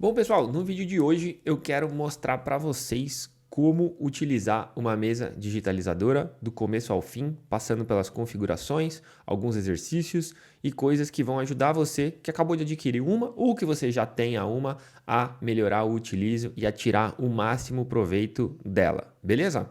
Bom, pessoal, no vídeo de hoje eu quero mostrar para vocês como utilizar uma mesa digitalizadora do começo ao fim, passando pelas configurações, alguns exercícios e coisas que vão ajudar você que acabou de adquirir uma ou que você já tenha uma a melhorar o utilizo e a tirar o máximo proveito dela, beleza?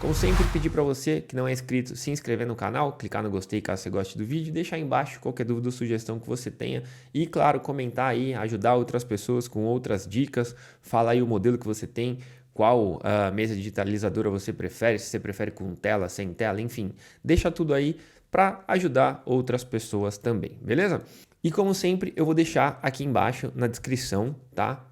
Como sempre, pedir para você que não é inscrito se inscrever no canal, clicar no gostei caso você goste do vídeo, deixar aí embaixo qualquer dúvida ou sugestão que você tenha e, claro, comentar aí, ajudar outras pessoas com outras dicas, fala aí o modelo que você tem, qual mesa digitalizadora você prefere, se você prefere com tela, sem tela, enfim, deixa tudo aí para ajudar outras pessoas também, beleza? E como sempre, eu vou deixar aqui embaixo na descrição, tá?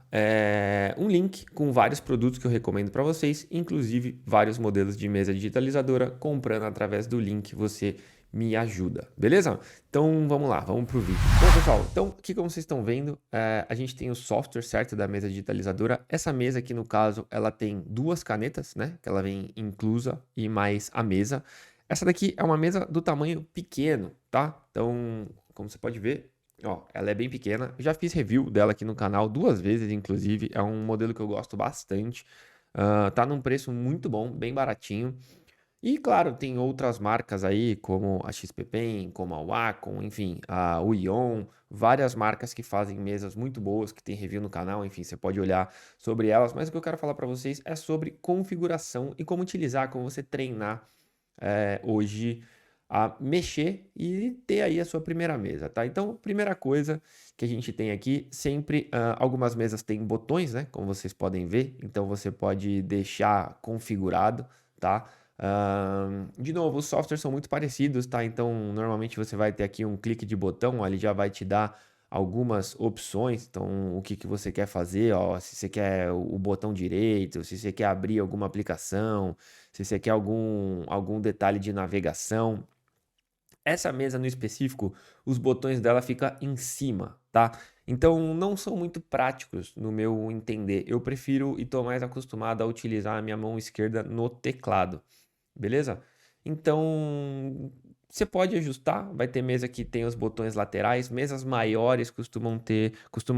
Um link com vários produtos que eu recomendo para vocês, inclusive vários modelos de mesa digitalizadora. Comprando através do link você me ajuda, beleza? Então vamos lá, vamos pro vídeo. Bom, pessoal, então aqui como vocês estão vendo, a gente tem o software certo da mesa digitalizadora. Essa mesa aqui no caso, ela tem duas canetas, né? Que ela vem inclusa e mais a mesa. Essa daqui é uma mesa do tamanho pequeno, tá? Então, como você pode ver, ó, ela é bem pequena. Eu já fiz review dela aqui no canal duas vezes, inclusive. É um modelo que eu gosto bastante. Tá num preço muito bom, bem baratinho. E claro, tem outras marcas aí, como a XP Pen, como a Wacom, enfim, a Uion, várias marcas que fazem mesas muito boas, que tem review no canal, enfim, você pode olhar sobre elas. Mas o que eu quero falar para vocês é sobre configuração e como utilizar, como você treinar hoje a mexer e ter aí a sua primeira mesa, tá? Então, primeira coisa que a gente tem aqui, sempre algumas mesas têm botões, né? Como vocês podem ver, então você pode deixar configurado, tá? De novo, os softwares são muito parecidos, tá? Então, normalmente você vai ter aqui um clique de botão, ó, ele já vai te dar algumas opções, então o que que você quer fazer, ó, se você quer o botão direito, se você quer abrir alguma aplicação, se você quer algum detalhe de navegação. Essa mesa no específico, os botões dela ficam em cima, tá? Então não são muito práticos no meu entender. Eu prefiro e estou mais acostumado a utilizar a minha mão esquerda no teclado, beleza? Então você pode ajustar, vai ter mesa que tem os botões laterais, mesas maiores costumam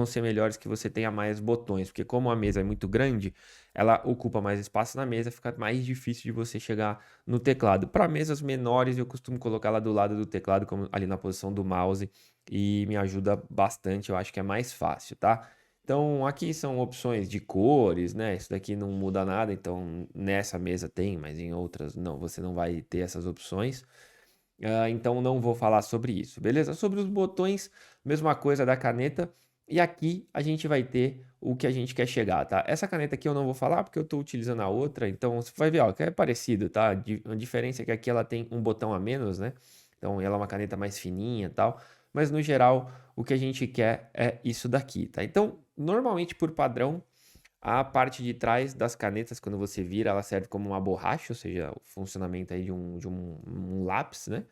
ser melhores que você tenha mais botões, porque como a mesa é muito grande, ela ocupa mais espaço na mesa, fica mais difícil de você chegar no teclado. Para mesas menores, eu costumo colocar ela do lado do teclado, como ali na posição do mouse, e me ajuda bastante, eu acho que é mais fácil, tá? Então, aqui são opções de cores, né? Isso daqui não muda nada, então nessa mesa tem, mas em outras não, você não vai ter essas opções. Então não vou falar sobre isso, beleza? Sobre os botões, mesma coisa da caneta. E aqui a gente vai ter o que a gente quer chegar, tá? Essa caneta aqui eu não vou falar porque eu estou utilizando a outra, então você vai ver, ó, que é parecido, tá? A diferença é que aqui ela tem um botão a menos, né? Então ela é uma caneta mais fininha e tal. Mas no geral, o que a gente quer é isso daqui, tá? Então, normalmente por padrão, a parte de trás das canetas, quando você vira, ela serve como uma borracha, ou seja, o funcionamento aí de um lápis, né?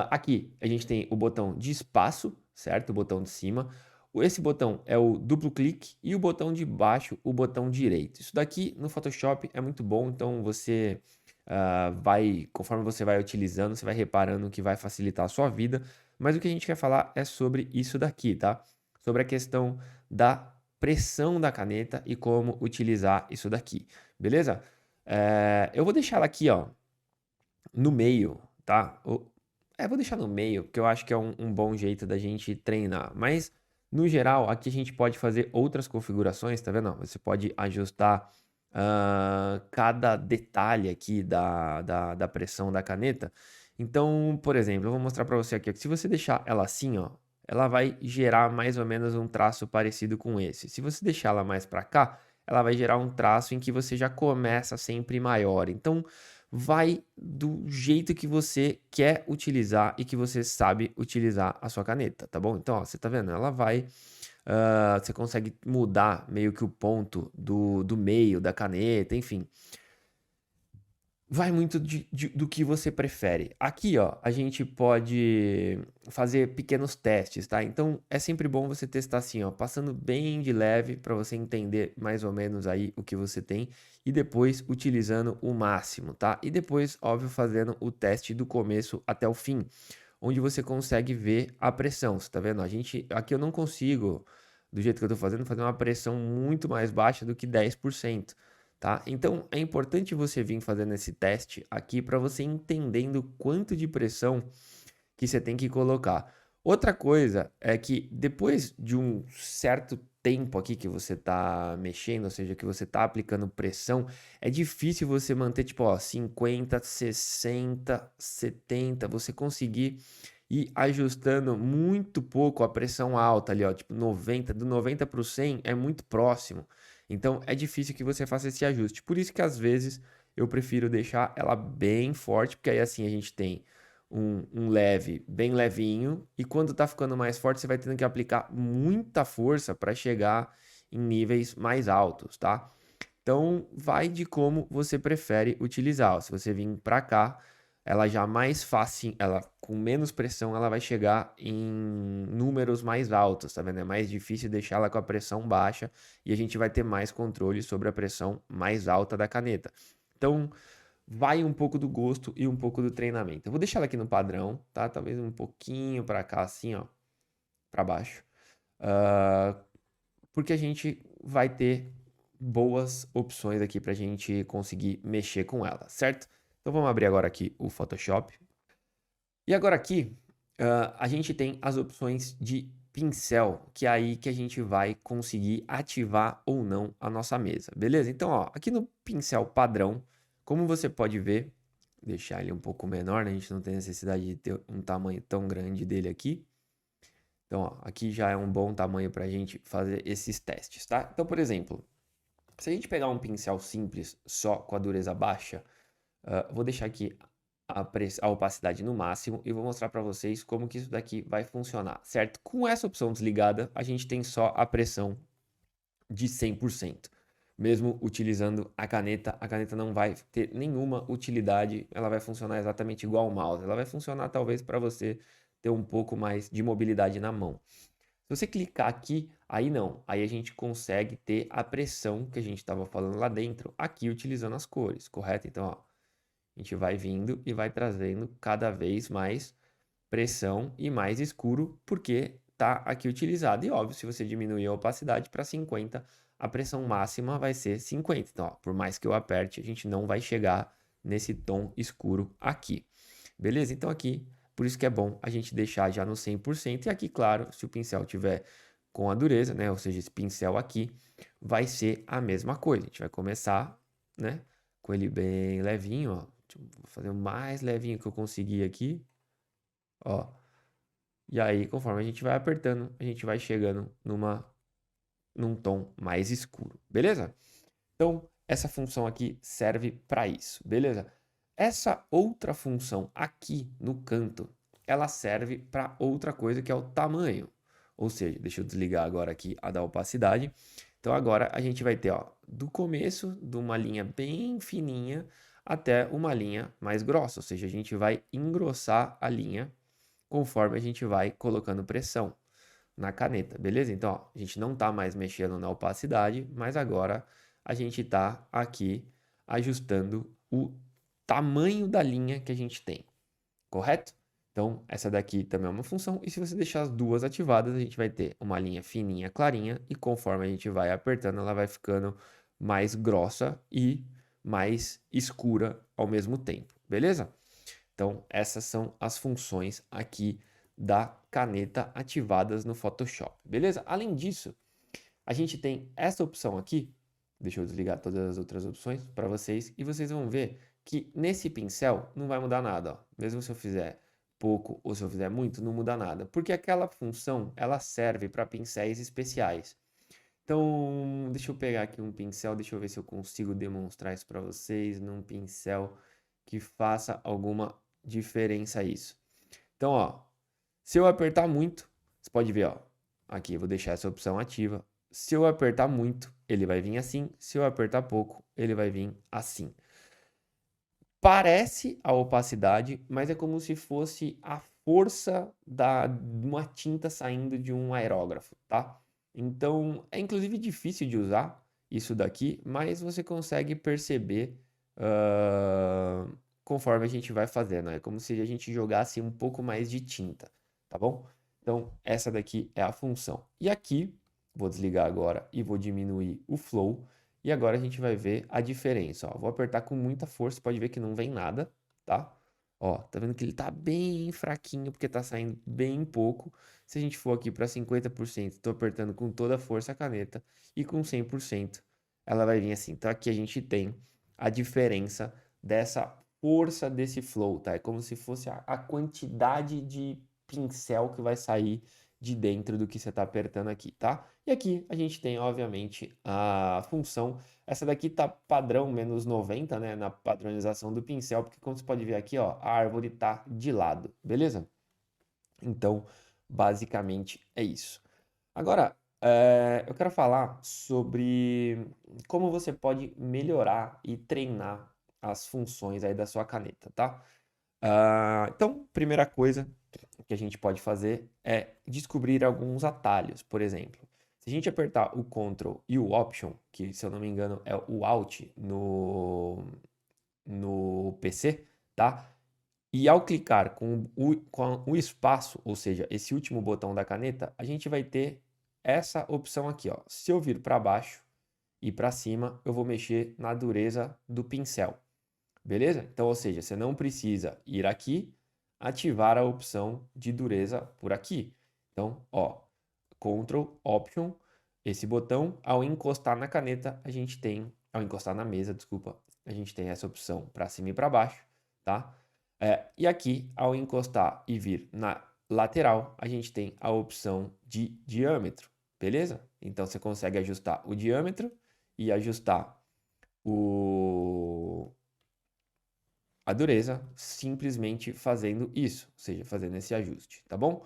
Aqui a gente tem o botão de espaço, certo? O botão de cima. Esse botão é o duplo clique e o botão de baixo, o botão direito. Isso daqui no Photoshop é muito bom, então você conforme você vai utilizando, você vai reparando que vai facilitar a sua vida. Mas o que a gente quer falar é sobre isso daqui, tá? Sobre a questão da pressão da caneta e como utilizar isso daqui, beleza? Eu vou deixar ela aqui, ó, no meio, tá? Vou deixar no meio, porque eu acho que é um bom jeito da gente treinar. Mas, no geral, aqui a gente pode fazer outras configurações, tá vendo? Você pode ajustar cada detalhe aqui da pressão da caneta. Então, por exemplo, eu vou mostrar para você aqui, ó, que se você deixar ela assim, ó, ela vai gerar mais ou menos um traço parecido com esse. Se você deixar ela mais para cá, ela vai gerar um traço em que você já começa sempre maior. Então, vai do jeito que você quer utilizar e que você sabe utilizar a sua caneta, tá bom? Então, ó, você tá vendo? Ela vai. Você consegue mudar meio que o ponto do meio da caneta, enfim. Vai muito do que você prefere. Aqui, ó, a gente pode fazer pequenos testes, tá? Então, é sempre bom você testar assim, ó, passando bem de leve para você entender mais ou menos aí o que você tem e depois utilizando o máximo, tá? E depois, óbvio, fazendo o teste do começo até o fim, onde você consegue ver a pressão. Você tá vendo? Aqui eu não consigo, do jeito que eu tô fazendo, fazer uma pressão muito mais baixa do que 10%, tá? Então é importante você vir fazendo esse teste aqui para você entendendo quanto de pressão que você tem que colocar. Outra coisa é que depois de um certo tempo aqui que você tá mexendo, ou seja, que você tá aplicando pressão, é difícil você manter tipo, ó, 50, 60, 70, você conseguir ir ajustando muito pouco a pressão alta ali, ó, tipo 90, do 90 para o 100 é muito próximo. Então é difícil que você faça esse ajuste. Por isso que às vezes eu prefiro deixar ela bem forte, porque aí assim a gente tem um leve, bem levinho, e quando tá ficando mais forte, você vai tendo que aplicar muita força para chegar em níveis mais altos, tá? Então, vai de como você prefere utilizar. Ó, se você vir para cá, ela já mais fácil, ela com menos pressão, ela vai chegar em números mais altos, tá vendo? É mais difícil deixar ela com a pressão baixa e a gente vai ter mais controle sobre a pressão mais alta da caneta. Então, vai um pouco do gosto e um pouco do treinamento. Eu vou deixar ela aqui no padrão, tá? Talvez um pouquinho para cá, assim, ó, para baixo. Ah, porque a gente vai ter boas opções aqui para a gente conseguir mexer com ela, certo? Então vamos abrir agora aqui o Photoshop. E agora aqui, a gente tem as opções de pincel, que é aí que a gente vai conseguir ativar ou não a nossa mesa, beleza? Então, ó, aqui no pincel padrão, como você pode ver, deixar ele um pouco menor, né? A gente não tem necessidade de ter um tamanho tão grande dele aqui. Então, ó, aqui já é um bom tamanho para a gente fazer esses testes, tá? Então, por exemplo, se a gente pegar um pincel simples, só com a dureza baixa, vou deixar aqui a opacidade no máximo e vou mostrar para vocês como que isso daqui vai funcionar, certo? Com essa opção desligada, a gente tem só a pressão de 100%. Mesmo utilizando a caneta não vai ter nenhuma utilidade, ela vai funcionar exatamente igual ao mouse. Ela vai funcionar talvez para você ter um pouco mais de mobilidade na mão. Se você clicar aqui, aí não, aí a gente consegue ter a pressão que a gente estava falando lá dentro, aqui utilizando as cores, correto? Então, ó, a gente vai vindo e vai trazendo cada vez mais pressão e mais escuro, porque está aqui utilizado. E óbvio, se você diminuir a opacidade para 50, a pressão máxima vai ser 50. Então, ó, por mais que eu aperte, a gente não vai chegar nesse tom escuro aqui. Beleza? Então aqui, por isso que é bom a gente deixar já no 100%. E aqui, claro, se o pincel tiver com a dureza, né? Ou seja, esse pincel aqui vai ser a mesma coisa. A gente vai começar, né? Com ele bem levinho, ó. Vou fazer o mais levinho que eu conseguir aqui, ó. E aí, conforme a gente vai apertando, a gente vai chegando num tom mais escuro, beleza? Então, essa função aqui serve para isso, beleza? Essa outra função aqui no canto, ela serve para outra coisa que é o tamanho. Ou seja, deixa eu desligar agora aqui a da opacidade. Então agora a gente vai ter, ó, do começo de uma linha bem fininha até uma linha mais grossa, ou seja, a gente vai engrossar a linha conforme a gente vai colocando pressão na caneta, beleza? Então, ó, a gente não está mais mexendo na opacidade, mas agora a gente está aqui ajustando o tamanho da linha que a gente tem, correto? Então, essa daqui também é uma função, e se você deixar as duas ativadas, a gente vai ter uma linha fininha, clarinha, e conforme a gente vai apertando, ela vai ficando mais grossa e mais escura ao mesmo tempo, beleza? Então, essas são as funções aqui da caneta ativadas no Photoshop, beleza? Além disso, a gente tem essa opção aqui, deixa eu desligar todas as outras opções para vocês, e vocês vão ver que nesse pincel não vai mudar nada, ó. Mesmo se eu fizer pouco ou se eu fizer muito, não muda nada, porque aquela função, ela serve para pincéis especiais. Então, deixa eu pegar aqui um pincel, deixa eu ver se eu consigo demonstrar isso para vocês num pincel que faça alguma diferença isso. Então, ó, se eu apertar muito, você pode ver, ó, aqui eu vou deixar essa opção ativa. Se eu apertar muito, ele vai vir assim. Se eu apertar pouco, ele vai vir assim. Parece a opacidade, mas é como se fosse a força de uma tinta saindo de um aerógrafo, tá? Então, é inclusive difícil de usar isso daqui, mas você consegue perceber conforme a gente vai fazendo. É como se a gente jogasse um pouco mais de tinta, tá bom? Então, essa daqui é a função. E aqui, vou desligar agora e vou diminuir o flow. E agora a gente vai ver a diferença, ó. Vou apertar com muita força, pode ver que não vem nada, tá? Ó, tá vendo que ele tá bem fraquinho, porque tá saindo bem pouco. Se a gente for aqui para 50%, tô apertando com toda a força a caneta, e com 100%, ela vai vir assim. Então aqui a gente tem a diferença dessa força desse flow, tá? É como se fosse a quantidade de pincel que vai sair de dentro do que você está apertando aqui, tá? E aqui a gente tem, obviamente, a função. Essa daqui tá padrão menos 90, né? Na padronização do pincel, porque como você pode ver aqui, ó, a árvore tá de lado, beleza? Então, basicamente é isso. Agora, eu quero falar sobre como você pode melhorar e treinar as funções aí da sua caneta, tá? Então, primeira coisa que a gente pode fazer é descobrir alguns atalhos. Por exemplo, se a gente apertar o Ctrl e o Option, que se eu não me engano é o Alt no PC, tá? E ao clicar com o espaço, ou seja, esse último botão da caneta, a gente vai ter essa opção aqui, ó. Se eu vir para baixo e para cima, eu vou mexer na dureza do pincel. Beleza? Então, ou seja, você não precisa ir aqui, ativar a opção de dureza por aqui. Então, ó, Ctrl, Option, esse botão, ao encostar na caneta, a gente tem, ao encostar na mesa, desculpa, a gente tem essa opção para cima e para baixo, tá? E aqui, ao encostar e vir na lateral, a gente tem a opção de diâmetro, beleza? Então, você consegue ajustar o diâmetro e ajustar o a dureza simplesmente fazendo isso, ou seja, fazendo esse ajuste, tá bom?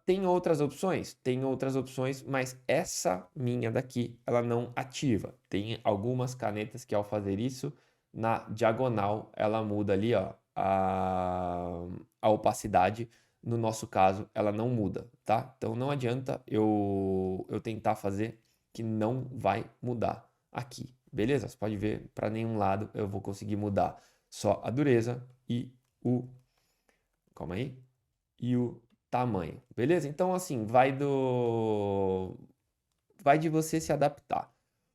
Tem outras opções? Tem outras opções, mas essa minha daqui, ela não ativa. Tem algumas canetas que ao fazer isso, na diagonal, ela muda ali, ó, a opacidade. No nosso caso, ela não muda, tá? Então não adianta eu tentar fazer que não vai mudar aqui, beleza? Você pode ver, para nenhum lado eu vou conseguir mudar só a dureza e o, calma aí, e o tamanho, beleza? Então assim, vai de você se adaptar.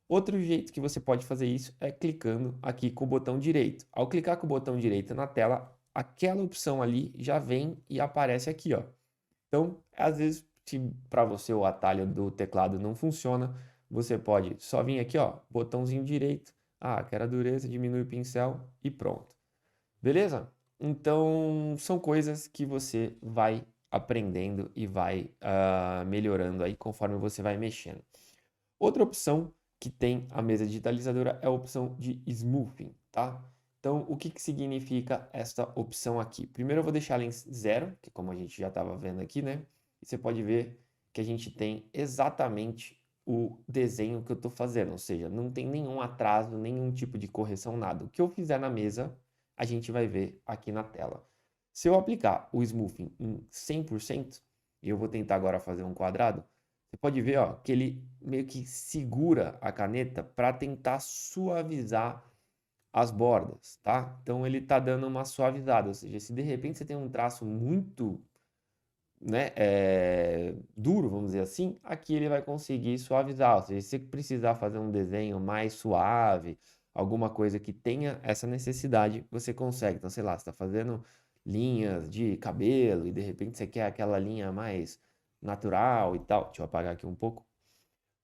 Outro jeito que você pode fazer isso é clicando aqui com o botão direito. Ao clicar com o botão direito na tela, aquela opção ali já vem e aparece aqui, ó. Então, às vezes, se para você o atalho do teclado não funciona, você pode só vir aqui, ó, botãozinho direito. Ah, quero a dureza, diminui o pincel e pronto. Beleza? Então, são coisas que você vai aprendendo e vai melhorando aí conforme você vai mexendo. Outra opção que tem a mesa digitalizadora é a opção de smoothing, tá? Então, o que significa esta opção aqui? Primeiro eu vou deixar ela em zero, que como a gente já estava vendo aqui, né? E você pode ver que a gente tem exatamente o desenho que eu estou fazendo, ou seja, não tem nenhum atraso, nenhum tipo de correção, nada. O que eu fizer na mesa, a gente vai ver aqui na tela. Se eu aplicar o smoothing em 100%, e eu vou tentar agora fazer um quadrado, você pode ver, ó, que ele meio que segura a caneta para tentar suavizar as bordas, tá? Então ele tá dando uma suavizada, ou seja, se de repente você tem um traço muito, né, duro, vamos dizer assim, aqui ele vai conseguir suavizar. Ou seja, se você precisar fazer um desenho mais suave, alguma coisa que tenha essa necessidade, você consegue. Então, sei lá, você está fazendo linhas de cabelo e de repente você quer aquela linha mais natural e tal. Deixa eu apagar aqui um pouco,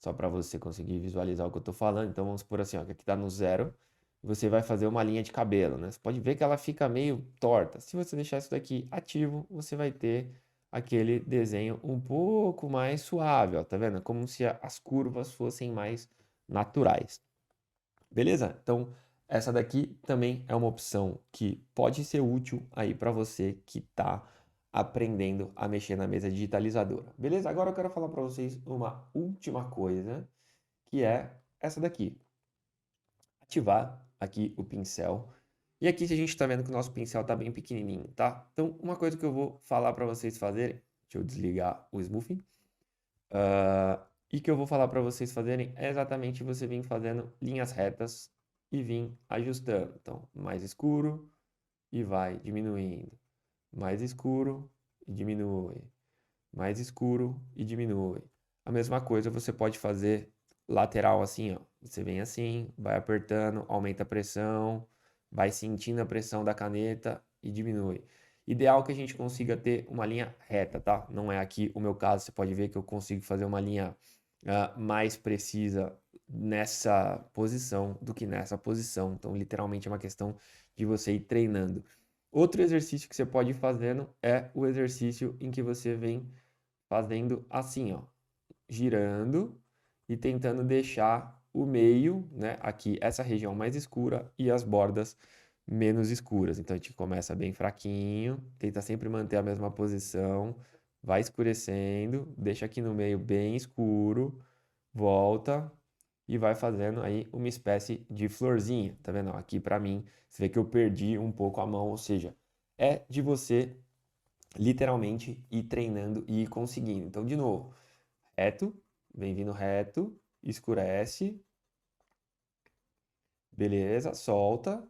só para você conseguir visualizar o que eu estou falando. Então, vamos por assim, ó, que aqui está no zero. Você vai fazer uma linha de cabelo, né? Você pode ver que ela fica meio torta. Se você deixar isso daqui ativo, você vai ter aquele desenho um pouco mais suave, ó, tá vendo? Como se as curvas fossem mais naturais. Beleza? Então, essa daqui também é uma opção que pode ser útil aí para você que está aprendendo a mexer na mesa digitalizadora. Beleza? Agora eu quero falar para vocês uma última coisa, que é essa daqui. Ativar aqui o pincel. E aqui a gente está vendo que o nosso pincel está bem pequenininho, tá? Então, uma coisa que eu vou falar para vocês fazerem, deixa eu desligar o smoothing, e que eu vou falar para vocês fazerem é exatamente você vir fazendo linhas retas e vir ajustando. Então, mais escuro, e vai diminuindo. Mais escuro e diminui. Mais escuro e diminui. A mesma coisa você pode fazer lateral assim, ó. Você vem assim, vai apertando, aumenta a pressão, vai sentindo a pressão da caneta e diminui. Ideal que a gente consiga ter uma linha reta, tá? Não é aqui o meu caso, você pode ver que eu consigo fazer uma linha mais precisa nessa posição do que nessa posição. Então, literalmente é uma questão de você ir treinando. Outro exercício que você pode ir fazendo é o exercício em que você vem fazendo assim, ó, girando e tentando deixar o meio, né, aqui essa região mais escura e as bordas menos escuras. Então a gente começa bem fraquinho, tenta sempre manter a mesma posição, vai escurecendo, deixa aqui no meio bem escuro, volta e vai fazendo aí uma espécie de florzinha, tá vendo? Aqui para mim, você vê que eu perdi um pouco a mão, ou seja, é de você literalmente ir treinando e ir conseguindo. Então, de novo, reto, vem vindo reto, escurece, beleza, solta,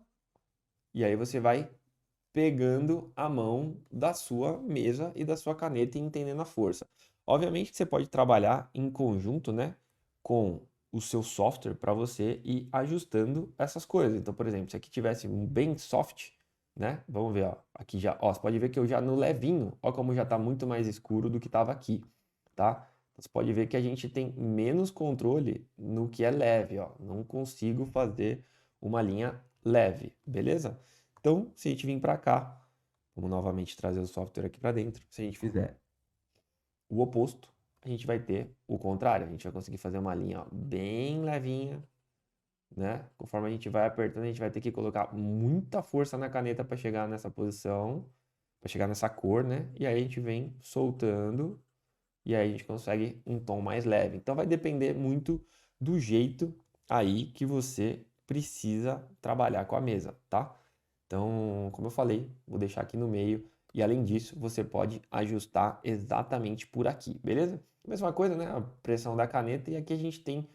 e aí você vai pegando a mão da sua mesa e da sua caneta e entendendo a força. Obviamente que você pode trabalhar em conjunto, né, com o seu software para você ir ajustando essas coisas. Então, por exemplo, se aqui tivesse um bem soft, né? Vamos ver, ó, aqui já, ó, você pode ver que eu já no levinho, ó como já está muito mais escuro do que estava aqui, tá? Você pode ver que a gente tem menos controle no que é leve, ó. Não consigo fazer uma linha leve, beleza? Então, se a gente vir para cá, vamos novamente trazer o software aqui para dentro. Se a gente fizer o oposto, a gente vai ter o contrário. A gente vai conseguir fazer uma linha ó, bem levinha, né? Conforme a gente vai apertando, a gente vai ter que colocar muita força na caneta para chegar nessa posição, para chegar nessa cor, né? E aí a gente vem soltando e aí a gente consegue um tom mais leve. Então vai depender muito do jeito aí que você precisa trabalhar com a mesa, tá? Então, como eu falei, vou deixar aqui no meio e além disso, você pode ajustar exatamente por aqui, beleza? Mesma coisa, né? A pressão da caneta e aqui a gente tem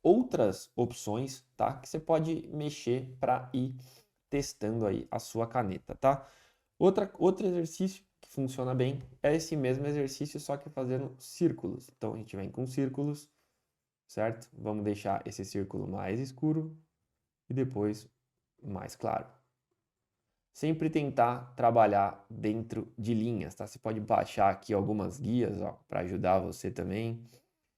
outras opções, tá? Que você pode mexer para ir testando aí a sua caneta, tá? Outro exercício que funciona bem é esse mesmo exercício, só que fazendo círculos. Então a gente vem com círculos, certo? Vamos deixar esse círculo mais escuro e depois mais claro. Sempre tentar trabalhar dentro de linhas, tá? Você pode baixar aqui algumas guias, ó, para ajudar você também.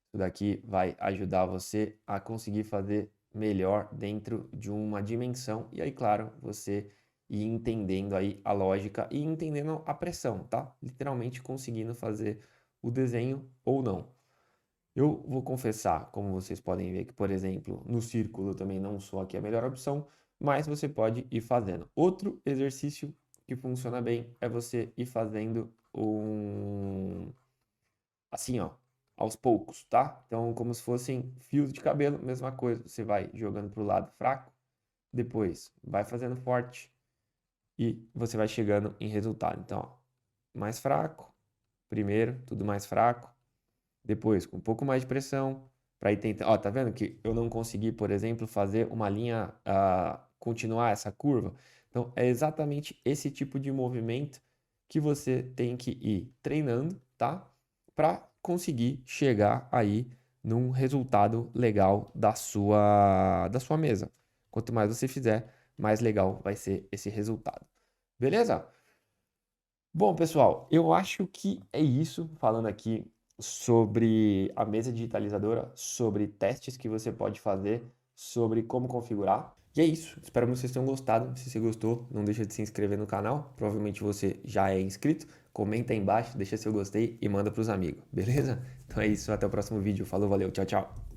Isso daqui vai ajudar você a conseguir fazer melhor dentro de uma dimensão. E aí, claro, você ir entendendo aí a lógica e entendendo a pressão, tá? Literalmente conseguindo fazer o desenho ou não. Eu vou confessar, como vocês podem ver, que, por exemplo, no círculo também não sou aqui a melhor opção, mas você pode ir fazendo. Outro exercício que funciona bem é você ir fazendo assim, ó, aos poucos, tá? Então, como se fossem fios de cabelo, mesma coisa. Você vai jogando para o lado fraco, depois vai fazendo forte e você vai chegando em resultado. Então, ó, mais fraco, primeiro, tudo mais fraco, depois com um pouco mais de pressão, para ir tentar. Ó, tá vendo que eu não consegui, por exemplo, fazer uma linha, continuar essa curva? Então, é exatamente esse tipo de movimento que você tem que ir treinando, tá? Para conseguir chegar aí num resultado legal da sua mesa. Quanto mais você fizer, mais legal vai ser esse resultado. Beleza? Bom, pessoal, eu acho que é isso, falando aqui sobre a mesa digitalizadora, sobre testes que você pode fazer, sobre como configurar. E é isso, espero que vocês tenham gostado. Se você gostou, não deixa de se inscrever no canal. Provavelmente você já é inscrito. Comenta aí embaixo, deixa seu gostei e manda para os amigos, beleza? Então é isso, até o próximo vídeo. Falou, valeu, tchau, tchau.